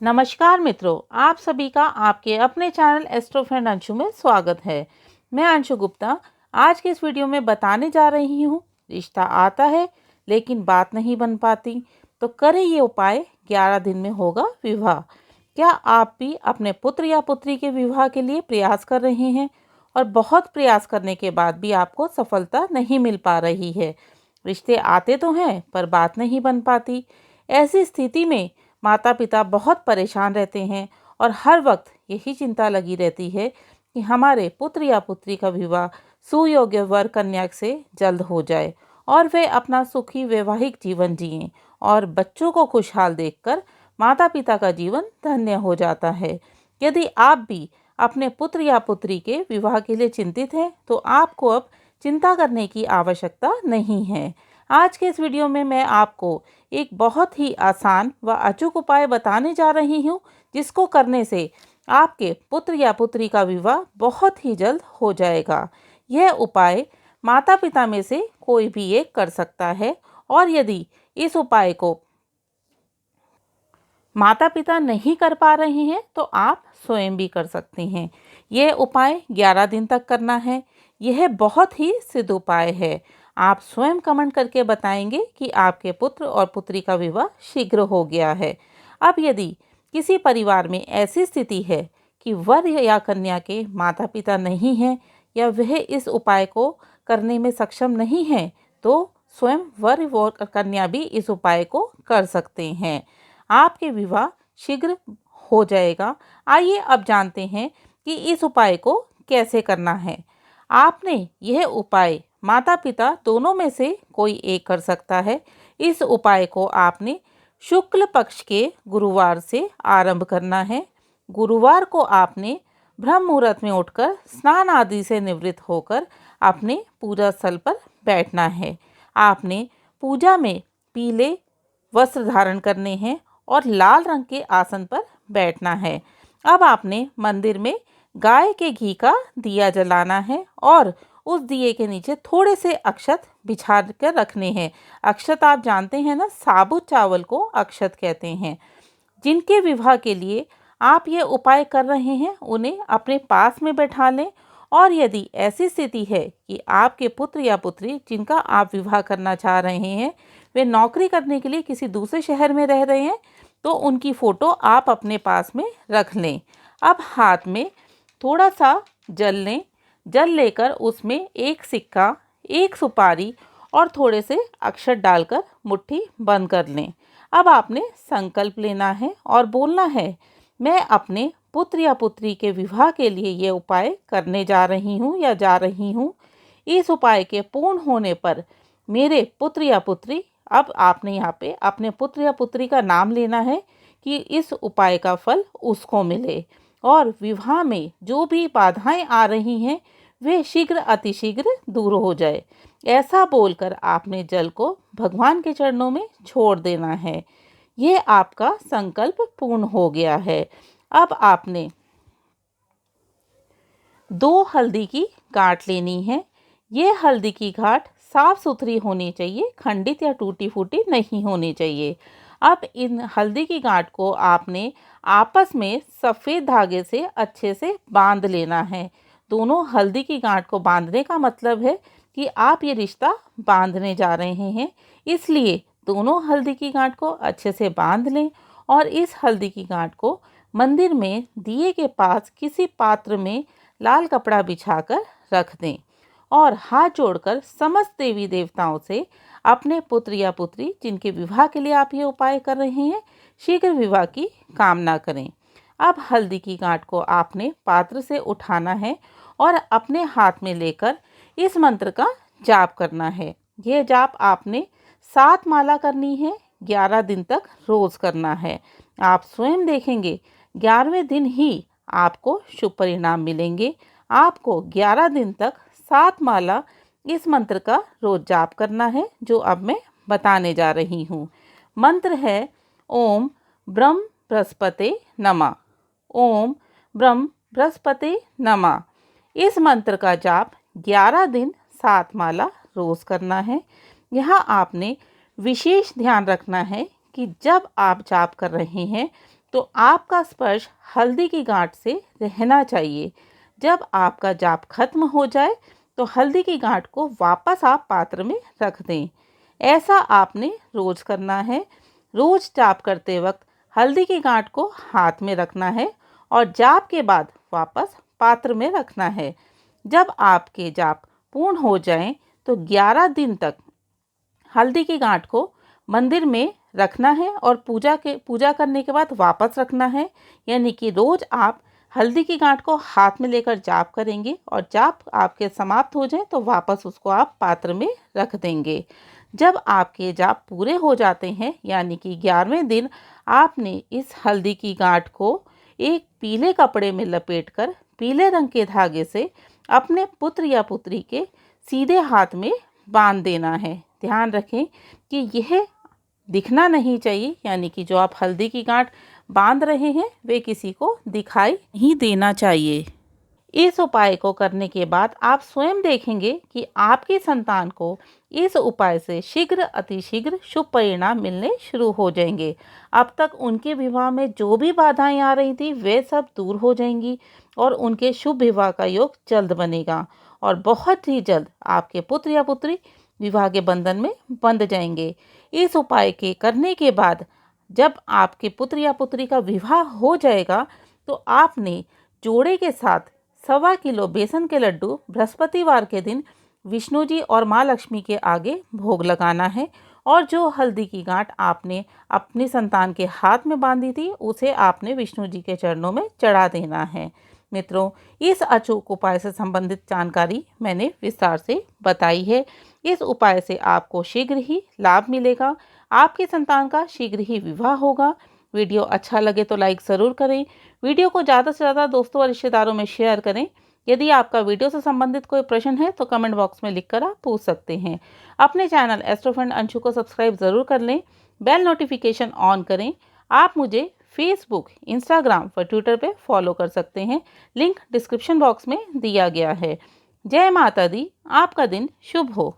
नमस्कार मित्रों, आप सभी का आपके अपने चैनल एस्ट्रो फ्रेंड अंशु में स्वागत है। मैं अंशु गुप्ता आज के इस वीडियो में बताने जा रही हूँ, रिश्ता आता है लेकिन बात नहीं बन पाती, तो करें ये उपाय। 11 दिन में होगा विवाह। क्या आप भी अपने पुत्र या पुत्री के विवाह के लिए प्रयास कर रहे हैं और बहुत प्रयास करने के बाद भी आपको सफलता नहीं मिल पा रही है? रिश्ते आते तो हैं पर बात नहीं बन पाती। ऐसी स्थिति में माता पिता बहुत परेशान रहते हैं और हर वक्त यही चिंता लगी रहती है कि हमारे पुत्र या पुत्री का विवाह सुयोग्य वर कन्या से जल्द हो जाए और वे अपना सुखी वैवाहिक जीवन जिएं और बच्चों को खुशहाल देखकर माता पिता का जीवन धन्य हो जाता है। यदि आप भी अपने पुत्र या पुत्री के विवाह के लिए चिंतित हैं तो आपको अब चिंता करने की आवश्यकता नहीं है। आज के इस वीडियो में मैं आपको एक बहुत ही आसान व अचूक उपाय बताने जा रही हूँ, जिसको करने से आपके पुत्र या पुत्री का विवाह बहुत ही जल्द हो जाएगा। यह उपाय माता पिता में से कोई भी एक कर सकता है और यदि इस उपाय को माता पिता नहीं कर पा रहे हैं तो आप स्वयं भी कर सकते हैं। यह उपाय 11 दिन तक करना है। यह बहुत ही सिद्ध उपाय है। आप स्वयं कमेंट करके बताएंगे कि आपके पुत्र और पुत्री का विवाह शीघ्र हो गया है। अब यदि किसी परिवार में ऐसी स्थिति है कि वर या कन्या के माता पिता नहीं हैं या वह इस उपाय को करने में सक्षम नहीं है, तो स्वयं वर व कन्या भी इस उपाय को कर सकते हैं। आपके विवाह शीघ्र हो जाएगा। आइए अब जानते हैं कि इस उपाय को कैसे करना है। आपने यह उपाय माता पिता दोनों में से कोई एक कर सकता है। इस उपाय को आपने शुक्ल पक्ष के गुरुवार से आरंभ करना है। गुरुवार को आपने ब्रह्म मुहूर्त में उठकर स्नान आदि से निवृत्त होकर अपने पूजा स्थल पर बैठना है। आपने पूजा में पीले वस्त्र धारण करने हैं और लाल रंग के आसन पर बैठना है। अब आपने मंदिर में गाय के घी का दिया जलाना है और उस दिए के नीचे थोड़े से अक्षत बिछा कर रखने हैं। अक्षत आप जानते हैं ना, साबुत चावल को अक्षत कहते हैं। जिनके विवाह के लिए आप ये उपाय कर रहे हैं उन्हें अपने पास में बैठा लें। और यदि ऐसी स्थिति है कि आपके पुत्र या पुत्री जिनका आप विवाह करना चाह रहे हैं वे नौकरी करने के लिए किसी दूसरे शहर में रह रहे हैं, तो उनकी फ़ोटो आप अपने पास में रख लें। अब हाथ में थोड़ा सा जल लें। जल लेकर उसमें एक सिक्का, एक सुपारी और थोड़े से अक्षर डालकर मुट्ठी बंद कर लें। अब आपने संकल्प लेना है और बोलना है, मैं अपने पुत्र या पुत्री के विवाह के लिए ये उपाय करने जा रही हूँ या जा रही हूँ। इस उपाय के पूर्ण होने पर मेरे पुत्र या पुत्री, अब आपने यहाँ पे अपने पुत्र या पुत्री का नाम लेना है कि इस उपाय का फल उसको मिले और विवाह में जो भी बाधाएं आ रही हैं वे शीघ्र अतिशीघ्र दूर हो जाए। ऐसा बोलकर आपने जल को भगवान के चरणों में छोड़ देना है। यह आपका संकल्प पूर्ण हो गया है। अब आपने 2 हल्दी की गांठ लेनी है। ये हल्दी की गांठ साफ सुथरी होनी चाहिए, खंडित या टूटी फूटी नहीं होनी चाहिए। अब इन हल्दी की गांठ को आपने आपस में सफ़ेद धागे से अच्छे से बांध लेना है। दोनों हल्दी की गांठ को बांधने का मतलब है कि आप ये रिश्ता बांधने जा रहे हैं, इसलिए दोनों हल्दी की गांठ को अच्छे से बांध लें और इस हल्दी की गांठ को मंदिर में दिए के पास किसी पात्र में लाल कपड़ा बिछाकर रख दें और हाथ जोड़कर समस्त देवी देवताओं से अपने पुत्र या पुत्री जिनके विवाह के लिए आप ये उपाय कर रहे हैं शीघ्र विवाह की कामना करें। अब हल्दी की गांठ को आपने पात्र से उठाना है और अपने हाथ में लेकर इस मंत्र का जाप करना है। यह जाप आपने 7 माला करनी है। 11 दिन तक रोज करना है। आप स्वयं देखेंगे 11वें दिन ही आपको शुभ परिणाम मिलेंगे। आपको 11 दिन तक 7 माला इस मंत्र का रोज जाप करना है, जो अब मैं बताने जा रही हूँ। मंत्र है ओम ब्रह्म बृहस्पते नमः। ओम ब्रह्म बृहस्पते नमः। इस मंत्र का जाप 11 दिन 7 माला रोज करना है। यहाँ आपने विशेष ध्यान रखना है कि जब आप जाप कर रहे हैं तो आपका स्पर्श हल्दी की गांठ से रहना चाहिए। जब आपका जाप खत्म हो जाए तो हल्दी की गांठ को वापस आप पात्र में रख दें। ऐसा आपने रोज करना है। रोज जाप करते वक्त हल्दी की गांठ को हाथ में रखना है और जाप के बाद वापस पात्र में रखना है। जब आपके जाप पूर्ण हो जाएं तो 11 दिन तक हल्दी की गांठ को मंदिर में रखना है और पूजा करने के बाद वापस रखना है। यानी कि रोज आप हल्दी की गांठ को हाथ में लेकर जाप करेंगे और जाप आपके समाप्त हो जाए तो वापस उसको आप पात्र में रख देंगे। जब आपके जाप पूरे हो जाते हैं यानी कि 11वें दिन आपने इस हल्दी की गांठ को एक पीले कपड़े में लपेटकर पीले रंग के धागे से अपने पुत्र या पुत्री के सीधे हाथ में बांध देना है। ध्यान रखें कि यह दिखना नहीं चाहिए, यानी कि जो आप हल्दी की गांठ बांध रहे हैं वे किसी को दिखाई नहीं देना चाहिए। इस उपाय को करने के बाद आप स्वयं देखेंगे कि आपकी संतान को इस उपाय से शीघ्र अतिशीघ्र शुभ परिणाम मिलने शुरू हो जाएंगे। अब तक उनके विवाह में जो भी बाधाएं आ रही थी वे सब दूर हो जाएंगी और उनके शुभ विवाह का योग जल्द बनेगा और बहुत ही जल्द आपके पुत्र या पुत्री विवाह के बंधन में बंध जाएंगे। इस उपाय के करने के बाद जब आपके पुत्र या पुत्री का विवाह हो जाएगा तो आपने जोड़े के साथ 1.25 किलो बेसन के लड्डू बृहस्पतिवार के दिन विष्णु जी और माँ लक्ष्मी के आगे भोग लगाना है और जो हल्दी की गांठ आपने अपनी संतान के हाथ में बांधी थी उसे आपने विष्णु जी के चरणों में चढ़ा देना है। मित्रों, इस अचूक उपाय से संबंधित जानकारी मैंने विस्तार से बताई है। इस उपाय से आपको शीघ्र ही लाभ मिलेगा, आपकी संतान का शीघ्र ही विवाह होगा। वीडियो अच्छा लगे तो लाइक ज़रूर करें। वीडियो को ज़्यादा से ज़्यादा दोस्तों और रिश्तेदारों में शेयर करें। यदि आपका वीडियो से संबंधित कोई प्रश्न है तो कमेंट बॉक्स में लिखकर आप पूछ सकते हैं। अपने चैनल एस्ट्रो फ्रेंड अंशु को सब्सक्राइब ज़रूर कर लें, बेल नोटिफिकेशन ऑन करें। आप मुझे फेसबुक, इंस्टाग्राम व ट्विटर पे फॉलो कर सकते हैं। लिंक डिस्क्रिप्शन बॉक्स में दिया गया है। जय माता दी। आपका दिन शुभ हो।